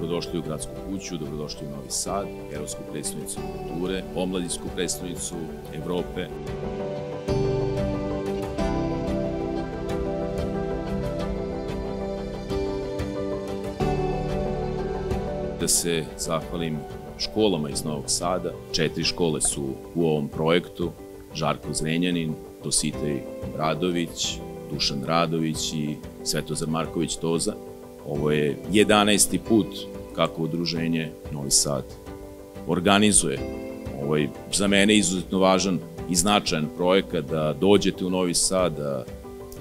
Dobrodošli u Gradsku kuću, dobrodošli u Novi Sad, Evropsku predstavnicu kulture, omladinsku predstavnicu Evrope. Da se zahvalim školama iz Novog Sada. 4 škole su u ovom projektu: Žarko Zrenjanin, Dositej Radović, Dušan Radović i Svetozar Marković Toza. Ovo je 11. put kako udruženje Novi Sad organizuje. Ovo je za mene izuzetno važan i značajan projekat, da dođete u Novi Sad, da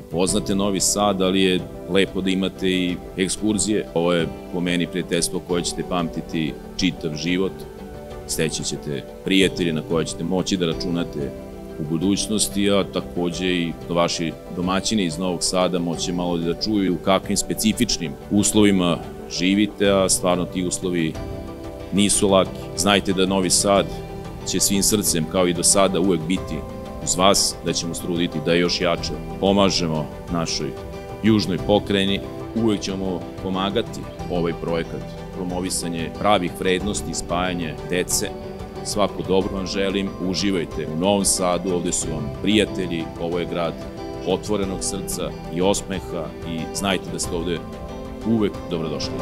upoznate Novi Sad, ali je lepo da imate i ekskurzije. Ovo je po meni prijateljstvo koje ćete pamtiti čitav život. Steći ćete prijatelje na koje ćete moći da računate u budućnosti, a takođe i vaši domaćini iz Novog Sada moće malo da čuju u kakvim specifičnim uslovima živite, a stvarno ti uslovi nisu laki. Znajte da Novi Sad će svim srcem, kao i do sada, uvek biti uz vas, da ćemo struditi da još jače pomažemo našoj južnoj pokrajini. Uvek ćemo pomagati ovaj projekat, promovisanje pravih vrednosti, spajanje dece. Svako dobro vam želim, uživajte u Novom Sadu, ovde su vam prijatelji, ovo je grad otvorenog srca i osmeha i znajte da ste ovde uvek dobrodošli.